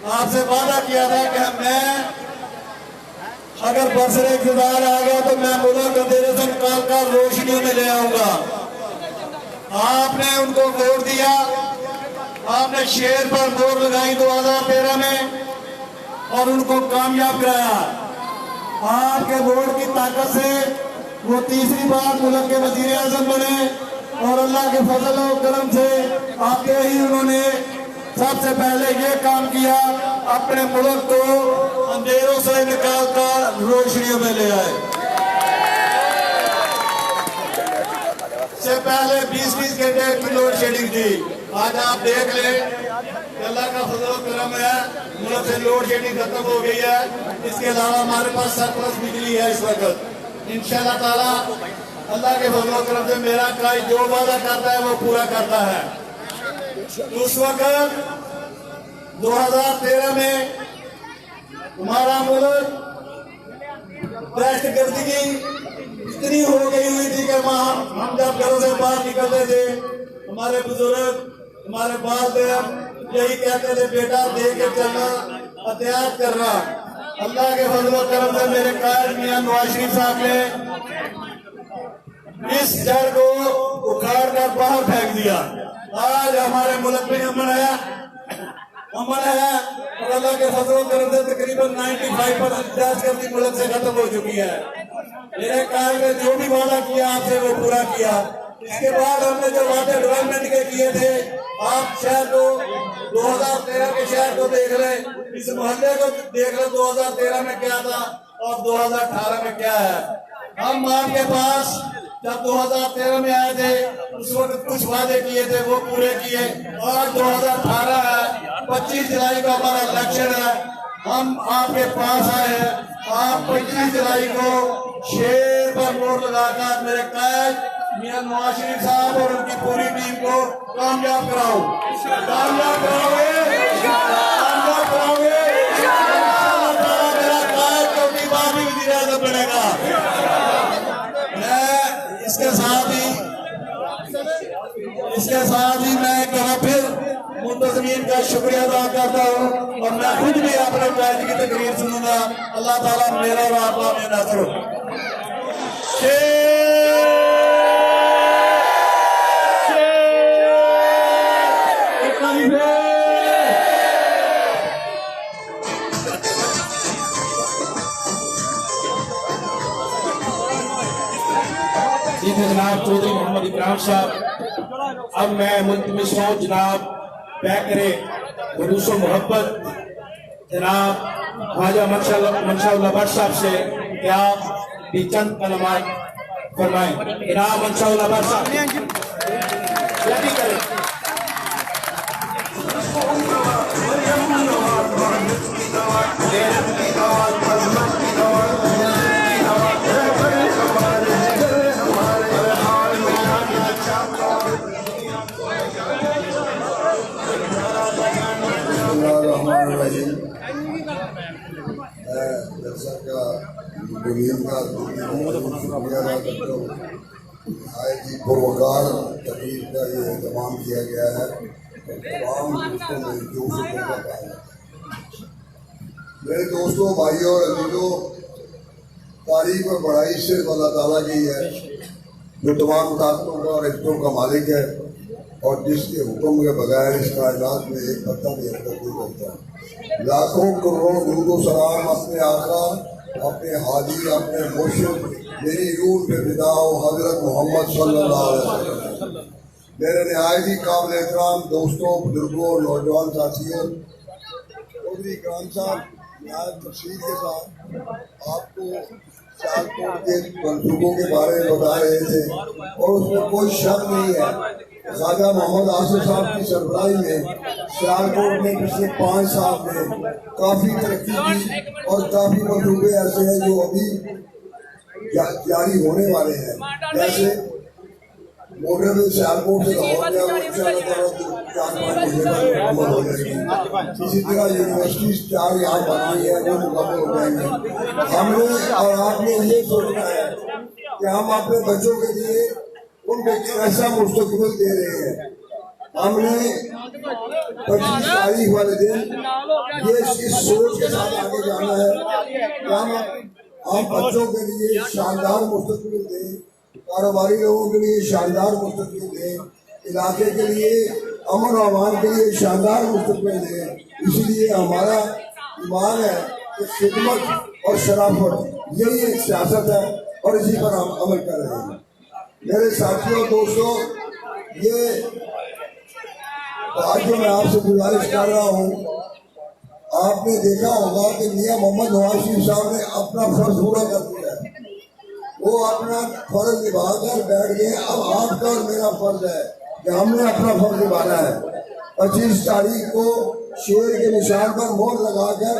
आपसे वादा किया था कि मैं अगर बरसरे इक़्तिदार आ गया तो मैं मुल्क अंधेरे से निकाल कर रोशनी में ले आऊंगा। आपने उनको वोट दिया, आपने शेर पर मोहर लगाई 2013 में और उनको कामयाब कराया। आपके वोट की ताकत से वो तीसरी बार मुल्क के वजीर आजम बने और अल्लाह के फजल और करम से आते ही उन्होंने सबसे पहले ये काम किया, अपने मुल्क को अंधेरों से निकालकर रोशनियों में ले आए। से पहले 20-20 घंटे की लोड शेडिंग थी। आज आप देख लें अल्लाह का फजल और करम है, मुल्क से लोड शेडिंग खत्म हो गई है। इसके अलावा हमारे पास सरप्लस बिजली है इस वक्त। इंशाअल्लाह ताला अल्लाह के फजल और करम से मेरा कायद जो वादा करता है वो पूरा करता है। उस वक्त 2013 में हमारा मुल्क दहशतगर्दी इतनी हो गई हुई थी कि हम जब घरों से बाहर निकलते थे, हमारे बुजुर्ग, हमारे वालिदैन यही कहते थे, बेटा दे के चलना, एहतियात करना। अल्लाह के फजल और करम से मेरे कायद मियां नवाज शरीफ साहब ने इस जड़ को उखाड़ कर बाहर फेंक दिया। आज हमारे मुल्क में अमन है और अल्लाह के फजल और करम से तकरीबन 95% दहशतगर्दी मुल्क से खत्म हो चुकी है। मेरे ख्याल में जो भी वादा किया आपसे वो पूरा किया। इसके बाद हमने जो वादे डेवलपमेंट के किए थे, आप शहर को 2013 के शहर को देख लें, इस मोहल्ले को देख लें 2013 में क्या था और 2018 में क्या है। हम आपके पास जब 2013 में आए थे उस वक्त कुछ वादे किए थे वो पूरे किए। और 2018 है, 25 जुलाई को हमारा इलेक्शन है, हम आपके पास आए हैं। आप 25 जुलाई को शेर पर मोहर लगाकर मेरे कायद मियां नवाज शरीफ साहब और उनकी पूरी टीम को कामयाब कराओ, कामयाब कराओगे, कामयाब कराओगे। मेरा कायद चौथी बार भी वजीर आज़म बनेगा। मैं इसके साथ ही मैं एक बार फिर मुंतज़मीन का शुक्रिया अदा करता हूँ और मैं खुद भी अपने कायद की तकरीर सुनूंगा। अल्लाह ताला मेरा और आपका में नाज़र हो। जनाब चौधरी मोहम्मद इकराम साहब, अब मैं मुल्तमिस हूँ जनाब बैकरे खलूसो मोहब्बत जनाब ख्वाजा मंशा भट्ट साहब से क्या भी चंद कलमात फरमाएं। जनाब मंशा भट्ट साहब जल्दी करें। पुरवकार तकरीर का ये इंतजाम किया गया है। तमाम मेरे दोस्तों, भाइयों और अजीजों, तारीफ और बड़ाई सिर्फ अल्लाह ताला की है जो तमाम ताकतों का और इज्जतों का मालिक है और जिसके हुक्म के बगैर इस कायनात में एक पत्ता भी हरकत नहीं करता। लाखों करोड़ों दुरूद व सलाम अपने आका, अपने हादी, अपने मुर्शिद, मेरी रूह पे फिदा हो हजरत मोहम्मद सल्लल्लाहु अलैहि वसल्लम। मेरे नहायत ही काबिल एहतराम दोस्तों, बुजुर्गों और नौजवान साथियों, चौधरी इकराम साहब नहायत तफसील के साथ आपको सियालकोट के मनसूबों के बारे में बता रहे थे और उसमें कोई शक नहीं है। ख्वाजा मोहम्मद आसिफ साहब की सरबराही में सियालकोट में पिछले 5 साल में काफ़ी तरक्की की और काफ़ी मनसूबे ऐसे हैं जो अभी जारी होने वाले हैं। जैसे मोटर में सियालकोट से लाहौर गया वो इंशाअल्लाह 4-5 महीने में मुकम्मल हो जाएगी। इसी तरह यूनिवर्सिटी 4 यहाँ बनाई है वो मुकम्मल हो जाएंगे। हमने और आपने ये सोचना है कि हम अपने बच्चों के लिए उनको ऐसा मुस्तकबिल दे रहे हैं। हमने 25 तारीख वाले दिन ये इस सोच के साथ आगे जाना है कि हम बच्चों के लिए शानदार मुस्तकबिल दें, कारोबारी लोगों के लिए शानदार मुस्तकबिल दें, इलाके के लिए अमन और अमान के लिए शानदार मुस्तकबिल दें। इसलिए हमारा ईमान है कि खिदमत और शराफत यही एक सियासत है और इसी पर हम अमल कर रहे हैं। मेरे साथियों दोस्तों, ये आज जो मैं आपसे गुजारिश कर रहा हूँ, आपने देखा होगा कि मियां मोहम्मद नवाज शरीफ साहब ने अपना फर्ज पूरा कर दिया है। वो अपना फर्ज निभाकर बैठ गए। अब आपका और मेरा फर्ज है कि हमने अपना फर्ज निभाना है। 25 तारीख को शेर के निशान पर मोहर लगाकर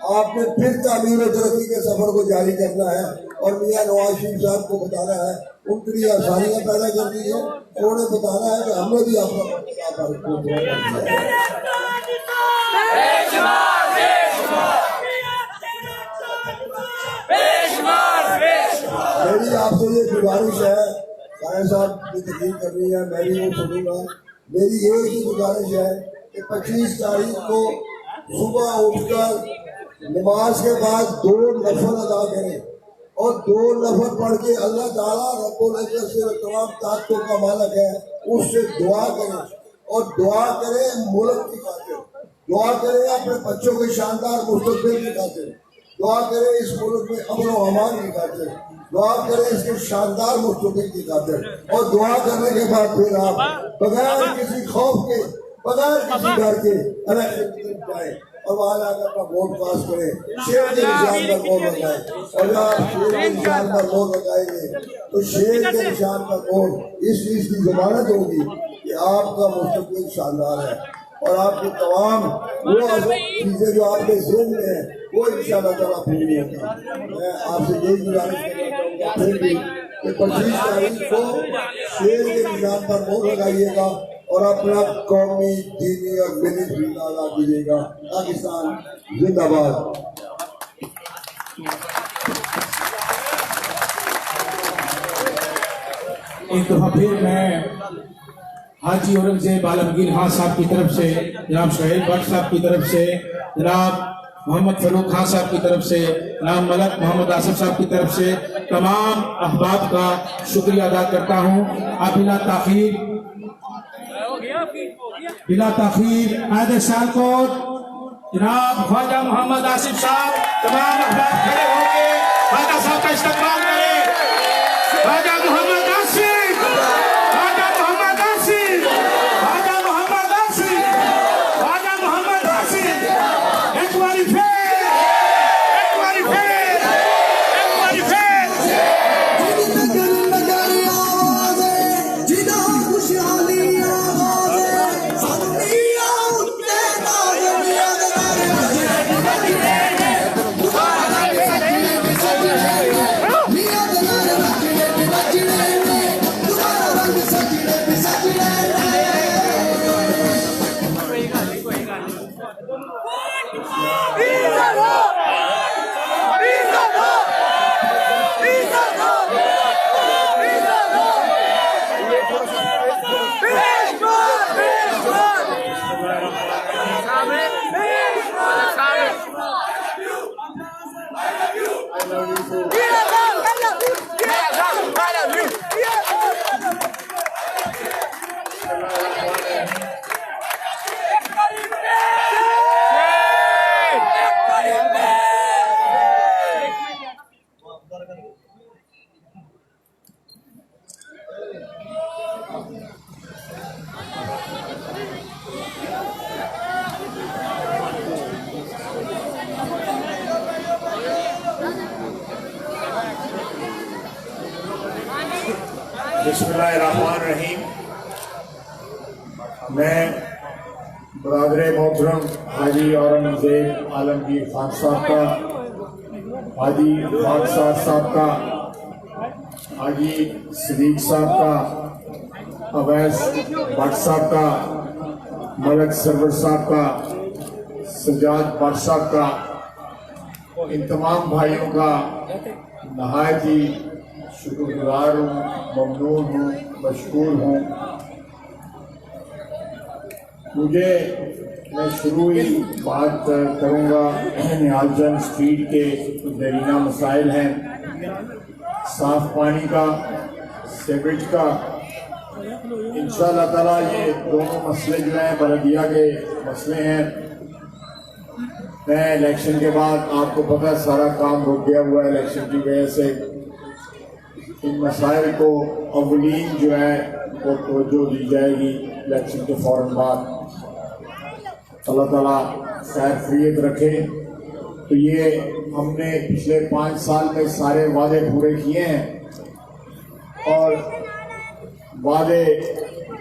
आपने फिर तामीर और तरक्की के सफर को जारी करना है और मियां नवाज शरीफ साहब को बताना है, उनके लिए आसानियां पैदा करनी है और उन्हें बताना है कि हमने भी अपना मेरी आपसे ये गुजारिश है, साहिब साहब की तकलीफ कर रही है, मैं भी वो सुनूंगा। मेरी एक ही गुजारिश है कि 25 तारीख को सुबह उठकर नमाज के बाद 2 नफल अदा करें और 2 नफल पढ़ के अल्लाह ताला रब्बुल इज्जत से तमाम ताकतों का मालिक है, उससे दुआ करें और दुआ करें मुल्क की खातिर, दुआ करें अपने बच्चों के शानदार मुस्तकबिल की खातिर, दुआ करें इस मुल्क में अमन और अमान की खातिर, दुआ करें इसके शानदार मुस्तकबिल की खातिर। और दुआ करने के बाद फिर आप बगैर किसी खौफ के, बगैर किसी डर के इलेक्शन जाए और वहां जाकर अपना वोट पास करें, शेर के निशान पर वोट लगाए। और जब आप शेर के निशान पर वोट लगाएंगे तो शेर के निशान पर वोट इस चीज की जमानत होगी कि आपका मुस्तकबिल शानदार है और आपकी तमाम वो चीजें जो आपके ज़हन में है वो इंशाअल्लाह ताला पूरी होगी। मैं आपसे यही गुजारिश करना चाहूँगा फिर भी कि 25 तारीख को शेर के निशान पर वोट लगाइएगा और अपना कौमी, दीनी और मिली फरीदा अदा कीजिएगा। पाकिस्तान जिंदाबाद। एक दफा फिर मैं हाजी औरंगजेब आलमगीर खान साहब की तरफ से, जनाब शोएब भट्ट साहब की तरफ से, जनाब मोहम्मद फरूक खान साहब की तरफ से, जनाब मलक मोहम्मद आसिफ साहब की तरफ से तमाम अहबाब का शुक्रिया अदा करता हूँ। आप बिला ताखीर कायदे सियालकोट जनाब ख्वाजा मोहम्मद आसिफ साहब, तमाम अहबाब खड़े होकर ख्वाजा साहब का इस्तकबाल करें। ख्वाजा मोहम्मद आसिफ, ख्वाजा मोहम्मद आसिफ, ख्वाजा मोहम्मद आसिफ, ख्वाजा मोहम्मद आसिफ। एक बारी फिर, एक बारी फिर, एक बारी फिर। बिस्मिल्लाहिर्रहमानिर्रहीम। मैं बरादरे मोहतरम हाजी औरंगजेब आलमगीर खान साहब का, हाजी खाकसार साहब का, हाजी सदीक साहब का, अवैस भट्ट साहब का, मलक सरवर साहब का, सजाद भट्ट साहब का, इन तमाम भाइयों का नहायत ही शुक्रगुजार हूँ, ममनून हूँ, मशकूर हूँ। मैं शुरू ही बात करूंगा निहालचंद स्ट्रीट के दरीना मसाइल हैं, साफ पानी का, सीवरेज का। इंशाअल्लाह ताला ये दोनों मसले जो हैं बलदिया के मसले हैं। मैं इलेक्शन के बाद, आपको पता है सारा काम रुक गया हुआ है इलेक्शन की वजह से। इन मसाइल को अवलीन जो है वो तवज्जो दी जाएगी इलेक्शन के फौरन बाद। अल्लाह ताला खैर खैरियत रखे। तो ये हमने पिछले 5 साल में सारे वादे पूरे किए हैं और वादे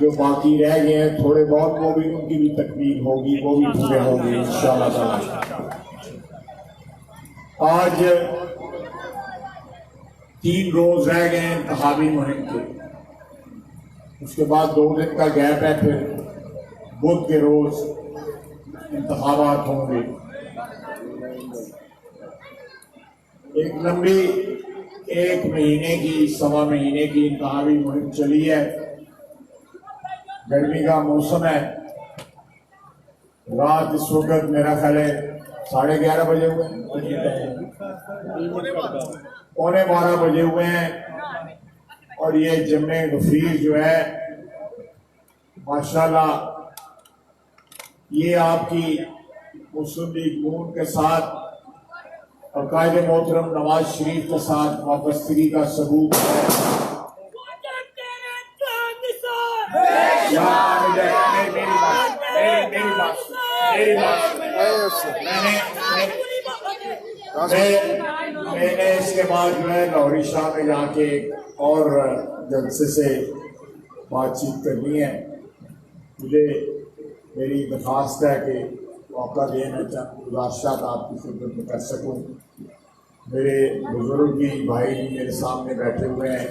जो बाकी रह गए हैं थोड़े बहुत, वो भी उनकी भी तकमील होगी, वो भी पूरे होंगे इंशाअल्लाह ताला। आज 3 रोज रह गए हैं इंतखाबी मुहिम के, उसके बाद 2 दिन का गैप है, फिर बुध के रोज इंतखाबात होंगे। एक लंबी 1 महीने की, 1.25 महीने की इंतखाबी मुहिम चली है। गर्मी का मौसम है। रात इस वक्त मेरा ख्याल है 11:30 बजे हुए हैं, 11:45 बजे हुए हैं। और ये जम्मे गफीर जो है माशाल्लाह, ये आपकी मुस्लिम लीग नून के साथ और कायदे मोहतरम नवाज शरीफ के साथ वाबस्तगी का सबूत है। मैंने इसके बाद जो है लाहौरी शाह में जाके और जलसे से बातचीत करनी है। मुझे मेरी दरख्वास्त है कि मौका देना चंद गुजारिशात आपकी खिदमत में कर सकूं। मेरे बुजुर्ग भी भाई भी मेरे सामने बैठे हुए हैं।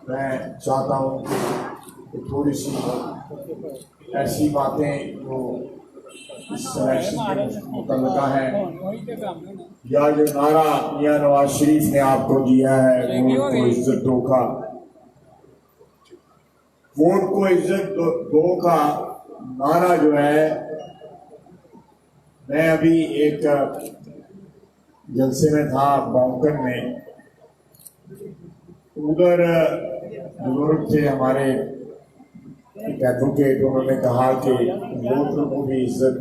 मैं चाहता हूं कि थोड़ी सी ऐसी बातें जो इस सिलेक्शन के मुतल्लिका हैं, या जो नारा मियां नवाज शरीफ ने आपको दिया है वोट को इज्जत दो का, वोट को इज्जत दो का नारा जो है, मैं अभी एक जलसे में था बाउंकन में, उधर बुजुर्ग थे हमारे एडवोकेट, उन्होंने कहा कि वोटर को भी इज्जत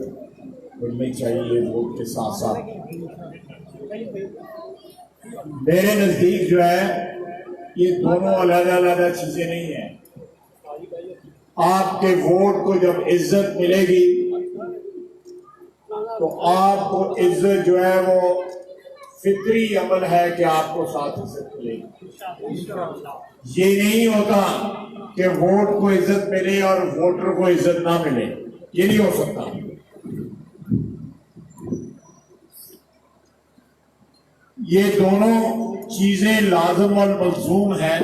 मिलनी चाहिए वोट के साथ साथ। मेरे नजदीक जो है ये दोनों अलग अलग चीजें नहीं है। आपके वोट को जब इज्जत मिलेगी तो आपको इज्जत जो है वो फितरी अमल है कि आपको साथ इज्जत मिलेगी। ये नहीं होता कि वोट को इज्जत मिले और वोटर को इज्जत ना मिले, ये नहीं हो सकता। ये दोनों चीजें लाजम और मलजूम हैं।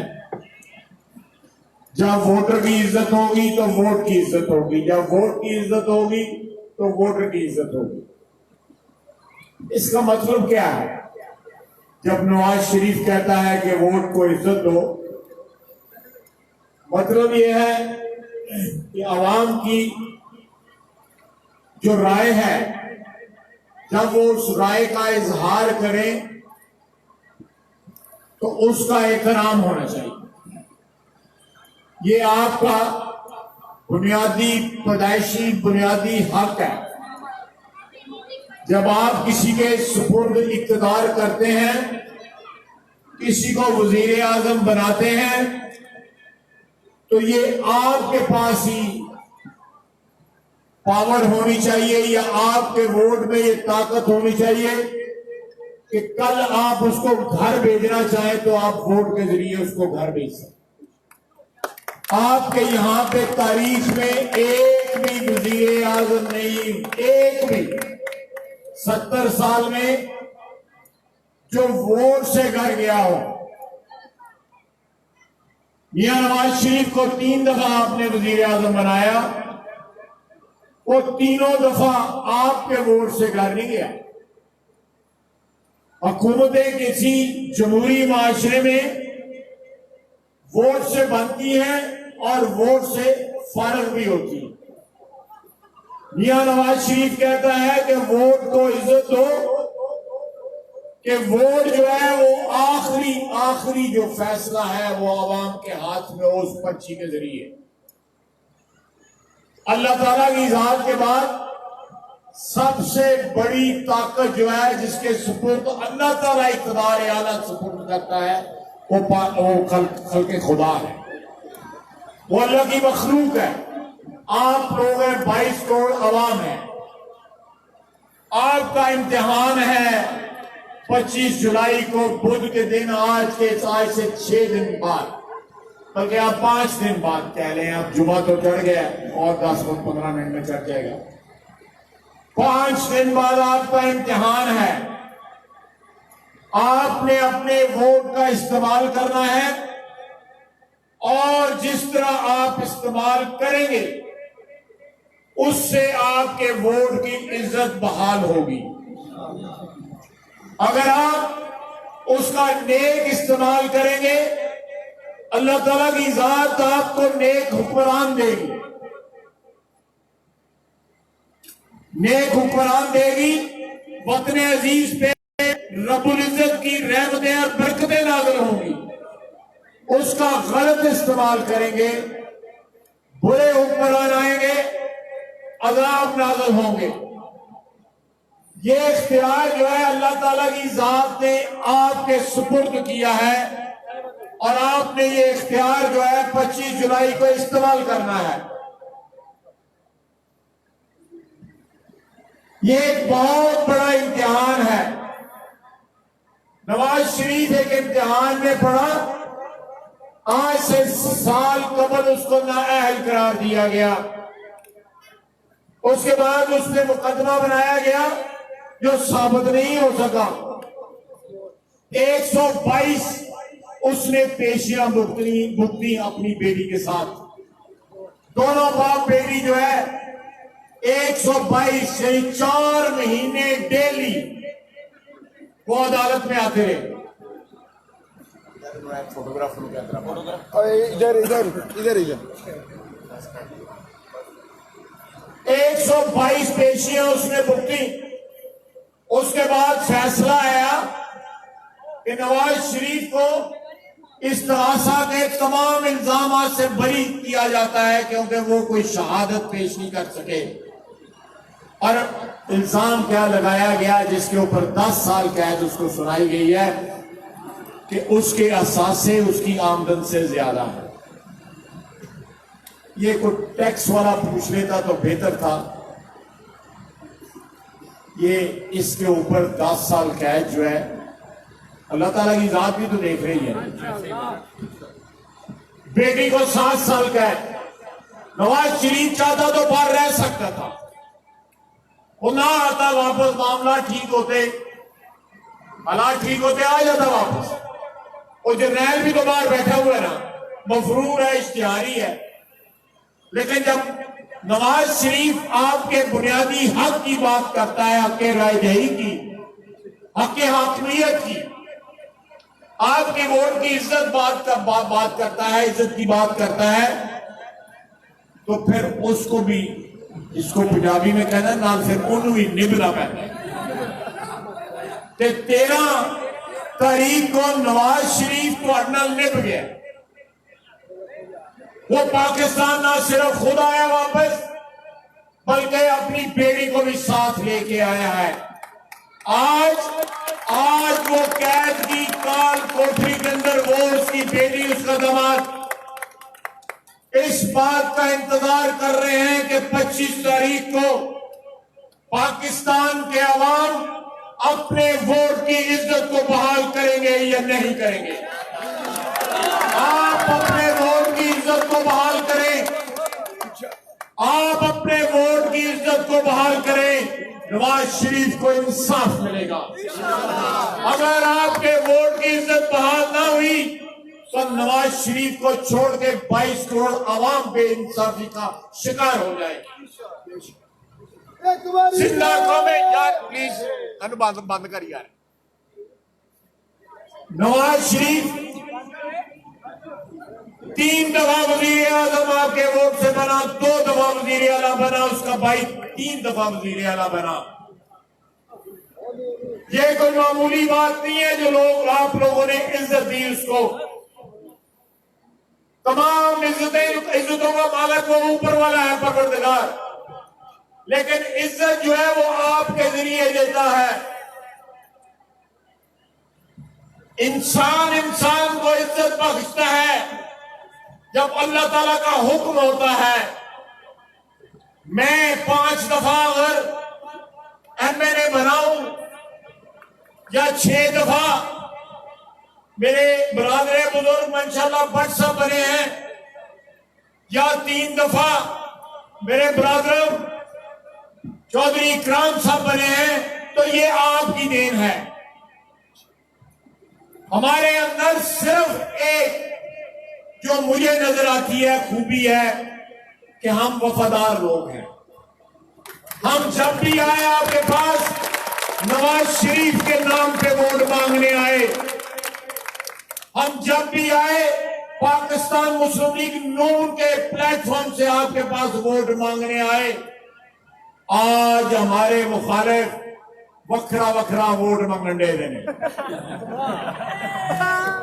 जब वोटर की इज्जत होगी तो वोट की इज्जत होगी, जब वोट की इज्जत होगी तो वोटर की इज्जत होगी। इसका मतलब क्या है? जब नवाज शरीफ कहता है कि वोट को इज्जत दो, मतलब यह है कि आवाम की जो राय है, जब वो उस राय का इजहार करें तो उसका एहतराम होना चाहिए। ये आपका बुनियादी पैदाइशी बुनियादी हक है। जब आप किसी के सुपुर्द इख्तियार करते हैं, किसी को वजीर आजम बनाते हैं, तो ये आपके पास ही पावर होनी चाहिए या आपके वोट में ये ताकत होनी चाहिए कि कल आप उसको घर भेजना चाहें तो आप वोट के जरिए उसको घर भेज सकते। आपके यहां पे तारीख में एक भी वजीर आजम नहीं, एक भी 70 साल में जो वोट से घर गया हो। मियां नवाज शरीफ को 3 दफा आपने वजीर आजम बनाया, वो तीनों दफा आपके वोट से घर नहीं गया। हुकूमतें किसी जमहूरी माशरे में वोट से बनती हैं और वोट से फारग भी होती है। मियां नवाज शरीफ कहता है कि वोट को इज्जत दो, कि वोट जो है वो आखिरी जो फैसला है वो आवाम के हाथ में उस पर्ची के जरिए। अल्लाह ताला की ज़ात के बाद सबसे बड़ी ताकत जो है जिसके सुपुर्द अल्लाह ताला इक़्तिदार आला सुपुर्द करता है वो खल के खुदा है, वो अल्लाह की मखलूक है। आप लोग हैं, 22 करोड़ अवाम है, आपका इम्तिहान है 25 जुलाई को बुध के दिन, आज से 6 दिन बाद, बल्कि आप 5 दिन बाद कह लें, अब जुमा तो चढ़ गया और 10-15 मिनट में चढ़ जाएगा। 5 दिन बाद आपका इम्तिहान है। आपने अपने वोट का इस्तेमाल करना है और जिस तरह आप इस्तेमाल करेंगे उससे आपके वोट की इज्जत बहाल होगी। अगर आप उसका नेक इस्तेमाल करेंगे, अल्लाह ताला की ज़ात आपको नेक हुक्मरान देगी, नेक हुक्मरान देगी। वतन अजीज पे रब्बुल इज्जत की रहमतें और बरकतें नाज़िल होंगी। उसका गलत इस्तेमाल करेंगे, बुरे हुक्मरान आएंगे, अज़ाब नाज़िल होंगे। ये इख्तियार जो है अल्लाह ताला की ज़ात ने आपके सुपुर्द किया है और आपने ये इख्तियार जो है 25 जुलाई को इस्तेमाल करना है। ये एक बहुत बड़ा इम्तिहान है। नवाज शरीफ एक इम्तिहान में पड़ा, आज से साल कबल उसको नाअहल करार दिया गया। उसके बाद उस पर मुकदमा बनाया गया जो साबित नहीं हो सका। 122 उसने पेशियां भुगती अपनी बेटी के साथ। दोनों बाप बेटी जो है 122 से 4 महीने डेली वो अदालत में आते रहे। इधर इधर इधर इधर 122 पेशियां उसने भुगती। उसके बाद फैसला आया कि नवाज शरीफ को इस्तिग़ासा के तमाम इल्जाम से बरी किया जाता है क्योंकि वो कोई शहादत पेश नहीं कर सके। और इल्जाम क्या लगाया गया जिसके ऊपर 10 साल कैद उसको सुनाई गई है कि उसके असासे उसकी आमदन से ज्यादा है। ये कोई टैक्स वाला पूछ लेता तो बेहतर था। ये इसके ऊपर 10 साल कैद जो है, अल्लाह ताला की जात भी तो देख रही है। बेटी को 7 साल कैद। नवाज शरीफ चाहता तो बाहर रह सकता था, वो ना आता वापस, मामला ठीक होते, हालात ठीक होते, आ जाता वापस। और जर्नैल भी तो बाहर बैठा हुआ है ना, मफरूर है, इश्तिहारी है। लेकिन जब नवाज शरीफ आपके बुनियादी हक की बात करता है, हक रायदही की, हक हाकमियत की, आपके वोट की इज्जत बात करता है, इज्जत की बात करता है, तो फिर उसको भी, इसको पंजाबी में कहना ना, फिर उन्होंने भी निभना पैना। 13 तारीख को नवाज शरीफ को अडनल निभ गया। वो पाकिस्तान ना सिर्फ खुद आया वापस, बल्कि अपनी बेटी को भी साथ लेके आया है। आज वो कैद की काल कोठरी के अंदर, वो उसकी बेटी, उसका दामाद इस बात का इंतजार कर रहे हैं कि 25 तारीख को पाकिस्तान के अवाम अपने वोट की इज्जत को बहाल करेंगे या नहीं करेंगे। आप अपने वोट की इज्जत को बहाल करें, आप अपने वोट की इज्जत को बहाल करें, नवाज शरीफ को इंसाफ मिलेगा। अगर आपके वोट की इज्जत बहाल ना हुई तो नवाज शरीफ को छोड़ के 22 करोड़ अवाम बेइंसाफी का शिकार हो जाएगी। जिंदा कौमें यार, प्लीज बंद कर यार। नवाज शरीफ 3 दफा वजीर आजम आपके वोट से बना, 2 दफा वजीर आला बना, उसका भाई 3 दफा वजीर आला बना। ये कोई मामूली बात नहीं है जो लोग आप लोगों ने इज्जत दी उसको। तमाम इज्जतों का मालिक वो ऊपर वाला है, परवरदिगार, लेकिन इज्जत जो है वो आपके जरिए देता है। इंसान को इज्जत बख्शता है जब अल्लाह ताला का हुक्म होता है। मैं 5 दफा अगर एमएलए बनाऊं या 6 दफा मेरे बरादर बुजुर्ग माशाल्लाह भट्ट साहब बने हैं, या 3 दफा मेरे बरादर चौधरी इकराम साहब बने हैं, तो ये आपकी देन है। हमारे अंदर सिर्फ एक जो मुझे नजर आती है खूबी है कि हम वफादार लोग हैं। हम जब भी आए आपके पास नवाज शरीफ के नाम पे वोट मांगने आए, हम जब भी आए पाकिस्तान मुस्लिम लीग नून के प्लेटफॉर्म से आपके पास वोट मांगने आए। आज हमारे मुखालिफ वखरा वखरा वोट मंगन दे देने,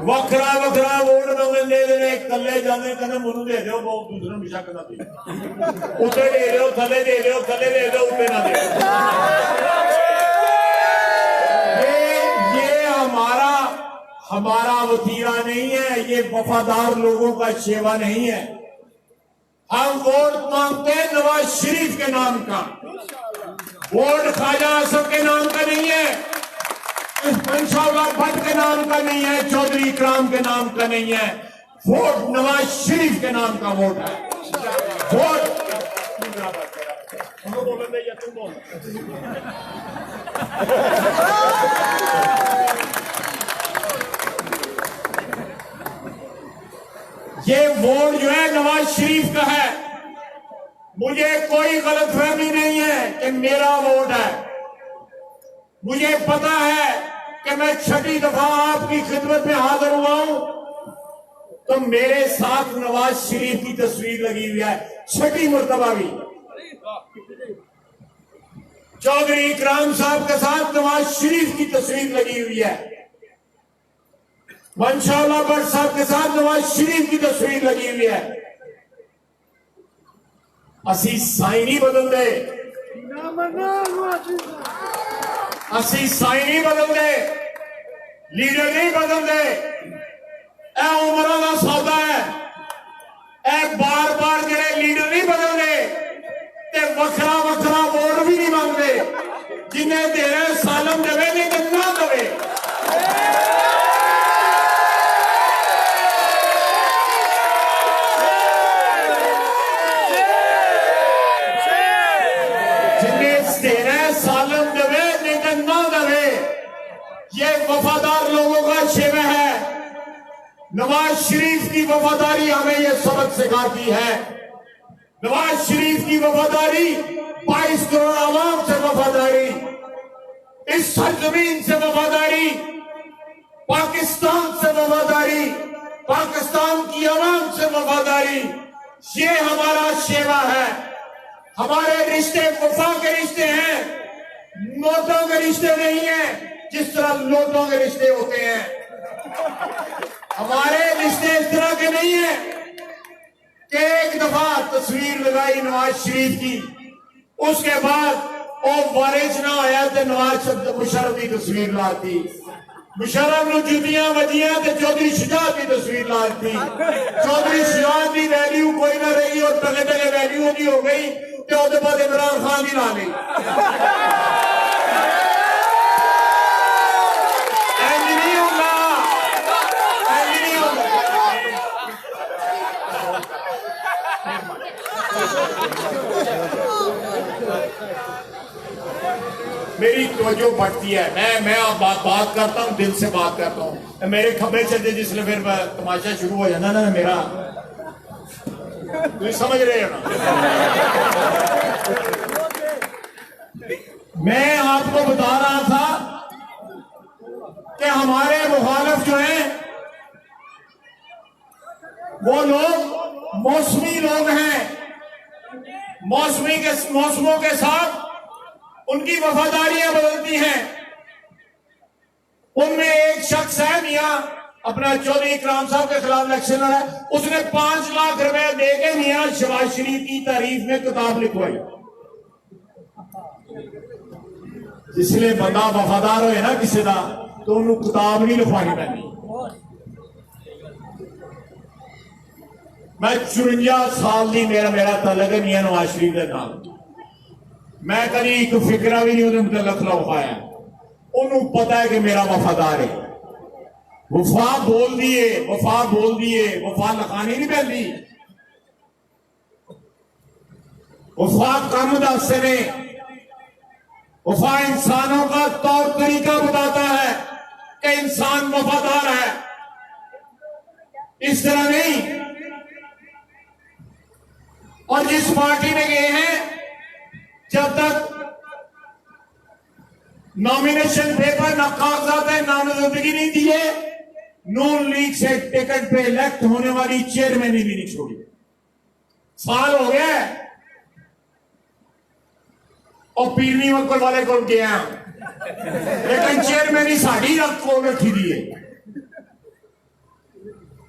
वखरा वखरा वोट मंगन दे देने। कले जाने कहने मुझे दे दो, वो दूसरे में शक ना दे, उते दे दो, थले दे दो, थले दे दो, उते ना दे। ये हमारा वतीरा नहीं है, ये वफादार लोगों का शेवा नहीं है। हम वोट मांगते हैं नवाज शरीफ के नाम का, वोट ख्वाजा आसिफ के नाम का नहीं है, मंशा भट्ट के नाम का नहीं है, चौधरी इकराम के नाम का नहीं है। वोट नवाज शरीफ के नाम का वोट है। वोट ये वोट जो है नवाज शरीफ का है। मुझे कोई गलतफहमी नहीं है कि मेरा वोट है। मुझे पता है कि मैं 6ठी दफा आपकी खिदमत में हाजिर हुआ हूं, तो मेरे साथ नवाज शरीफ की तस्वीर लगी हुई है, 6ठी मरतबा भी। चौधरी इकराम साहब के साथ नवाज शरीफ की तस्वीर लगी हुई है, मंशाल्लाह भट्ट साहब के साथ नवाज शरीफ की तस्वीर लगी हुई है। असी साई नहीं बदल दे, असी साई नहीं बदल दे, लीडर नहीं बदल दे। ए उम्र का सौदा है, ए बार बार जेडे लीडर नहीं बदल दे ते वखरा वखरा वोट भी नहीं मांगते। जिन्हें देना सालम देवे, नहीं तो ना देवे। वफादार लोगों का शेवा है। नवाज शरीफ की वफादारी हमें यह सबक सिखाती है। नवाज शरीफ की वफादारी 22 करोड़ आवाम से वफादारी, इस सरजमीन से वफादारी, पाकिस्तान से वफादारी, पाकिस्तान की आवाम से वफादारी, ये हमारा शेवा है। हमारे रिश्ते वफा के रिश्ते हैं, नोटों के रिश्ते नहीं है जिस तरह नोटों के रिश्ते होते हैं। हमारे रिश्ते इस तरह के नहीं है कि एक दफा तस्वीर लगाई नवाज शरीफ की, उसके बाद वो वारिस ना आया तो नवाज मुशर्रफ की तस्वीर लाती, मुशर्रफ ਨੂੰ ਜੁੱਤੀਆਂ ਵੱਜੀਆਂ ਤੇ चौधरी शुजात की तस्वीर लाती। चौधरी शुजात की वैल्यू कोई ना रही और तले तले वैल्यू नहीं हो गई तो उसके बाद इमरान खान ही ला ली। मेरी तवज्जो बढ़ती है, मैं बात करता हूँ, दिल से बात करता हूँ। मेरे खब्बे चलते जिसने फिर तमाशा शुरू हो जाना ना मेरा, तुम समझ रहे हो ना। मैं आपको बता रहा था कि हमारे मुखालिफ जो हैं वो लोग मौसमी लोग हैं, मौसमों के साथ उनकी वफादारियां बदलती हैं। उनमें एक शख्स है मियां अपना चौधरी इकराम साहब के खिलाफ इलेक्शन लड़ा, उसने 5 लाख रुपए देके मियां शहबाज शरीफ की तारीफ में किताब लिखवाई। जिसलिए बंदा वफादार होए ना किसी का, तो उन्होंने किताब नहीं लिखवानी पैनी। मैं 54 साल की मेरा तलक है मियां नवाज शरीफ के नाम। मैं कभी एक फिक्रा भी नहीं उन्हें मुतलक लिखवाया। उन्होंने पता है कि मेरा वफादार है। वफा बोल दिए, वफा लिखानी नहीं पैंदी। वफा कम दसते ने, वफा इंसानों का तौर तरीका बताता है कि इंसान वफादार है, इस तरह नहीं। और जिस पार्टी में गए हैं, जब तक नॉमिनेशन पेपर ना कागजात है, नामजदगी नहीं दिए, नून लीग से टिकट पे इलेक्ट होने वाली चेयरमैन भी नहीं छोड़ी। साल हो गया और पीरनी मक्कल वाले को गया, लेकिन चेयरमैन ही साड़ी को रखी दी है।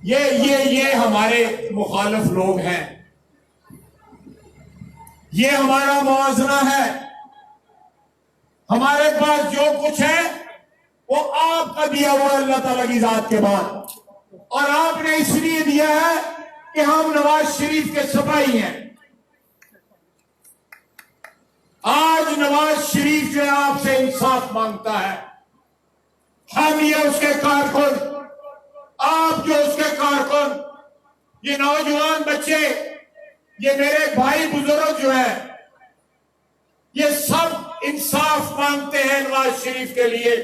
ये हमारे मुखालिफ लोग हैं। ये हमारा मुआवजा है। हमारे पास जो कुछ है वो आपका दिया हुआ अल्लाह ताला की जात के बाद, और आपने इसलिए दिया है कि हम नवाज शरीफ के सिपाही हैं। आज नवाज शरीफ जो है आपसे इंसाफ मांगता है। हम ये उसके कारकुन, आप जो उसके कारकुन, ये नौजवान बच्चे, ये मेरे भाई बुजुर्ग जो है, ये सब इंसाफ मांगते हैं नवाज शरीफ के लिए।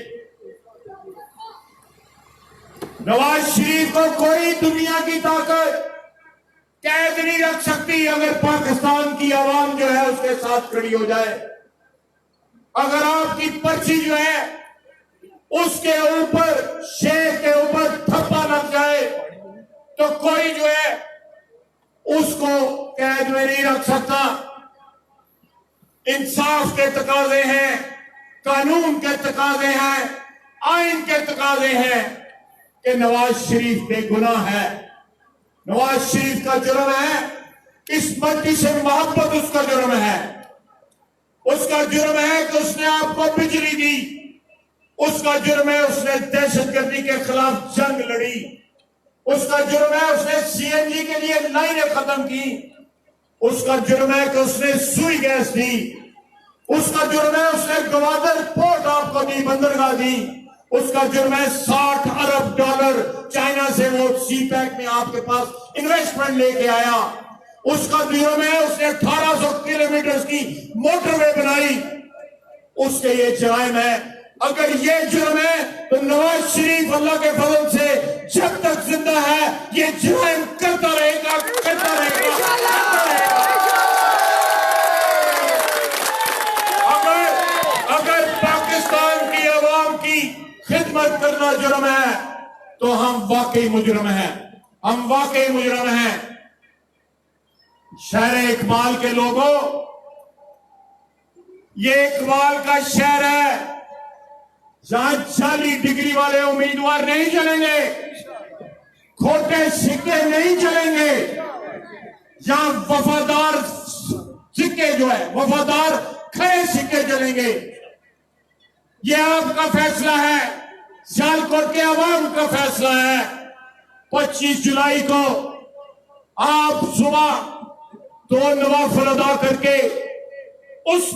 नवाज शरीफ को कोई दुनिया की ताकत कैद नहीं रख सकती अगर पाकिस्तान की आवाम जो है उसके साथ खड़ी हो जाए। अगर आपकी पर्ची जो है उसके ऊपर, शेर के ऊपर थप्पा लग जाए, तो कोई जो है उसको कैद में नहीं रख सकता। इंसाफ के तकाजे हैं, कानून के तकाजे हैं, आइन के तकाजे हैं कि नवाज शरीफ बेगुनाह है। नवाज शरीफ का जुर्म है, इस मट्टी से मोहब्बत उसका जुर्म है। उसका जुर्म है कि उसने आपको बिजली दी। उसका जुर्म है उसने दहशतगर्दी के खिलाफ जंग लड़ी। उसका जुर्म है उसने सीएनजी के लिए लाइनें खत्म की। उसका जुर्म है कि उसने सुई गैस दी। उसका जुर्म है उसने गवादर पोर्ट आपको दी, बंदरगाह दी। उसका जुर्म है 60 अरब डॉलर चाइना से वो सी पैक में आपके पास इन्वेस्टमेंट लेके आया। उसका जुर्म है उसने 1800 किलोमीटर की मोटरवे बनाई। उसके ये जराइम है। अगर ये जुर्म है तो नवाज शरीफ अल्लाह के फजल से जब तक जिंदा है ये जुर्म करता रहेगा, करता रहेगा, करता रहेगा। अगर पाकिस्तान की आवाम की खिदमत करना जुर्म है तो हम वाकई मुजरम हैं। हम वाकई मुजरम हैं। शहर इकबाल के लोगों, ये इकबाल का शहर है जहां 40 डिग्री वाले उम्मीदवार नहीं चलेंगे, खोटे सिक्के नहीं चलेंगे। जहां वफादार सिक्के जो है, वफादार खड़े सिक्के चलेंगे। यह आपका फैसला है, सियालकोट के अवाम का फैसला है। 25 जुलाई को आप सुबह 2 नवाफिल अदा करके उस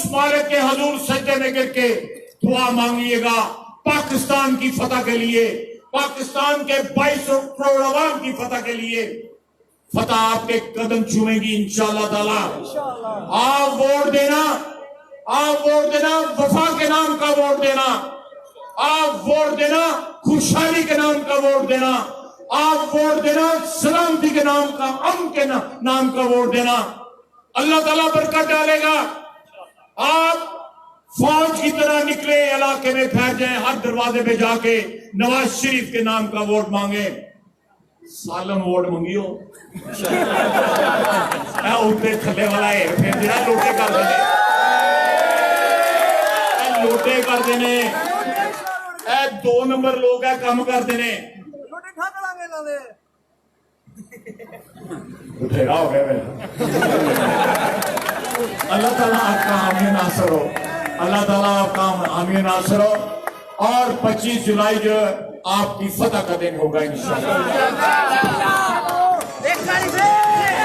मालिक के हजूर सजदे में गिर के दुआ मांगिएगा पाकिस्तान की फतह के लिए, पाकिस्तान के 22 करोड़ अवाम की फतह के लिए। फतह आपके कदम छूएगी इंशाअल्लाह ताला। आप वोट देना, आप वोट देना, वफा के नाम का वोट देना। आप वोट देना, खुशहाली के नाम का वोट देना। आप वोट देना, सलामती के नाम का, अमन के नाम का वोट देना। अल्लाह ताला बरकत डालेगा। आप फौज की तरह निकले, इलाके में फैल जाए, हर दरवाजे पे जाके नवाज शरीफ के नाम का वोट मांगे। सालन वोट मंगियो उत्ते थले वाला हेर फेर जिहड़ा लोटे करदे ने लोटे करदे ने 2 नंबर लोग है काम करते ने बथेरा हो गया अल्लाह ताला आपका हामी नासर हो अल्लाह ताला आपका हामी नासर हो और 25 जुलाई जो आपकी फतह का दिन होगा इंशाअल्लाह।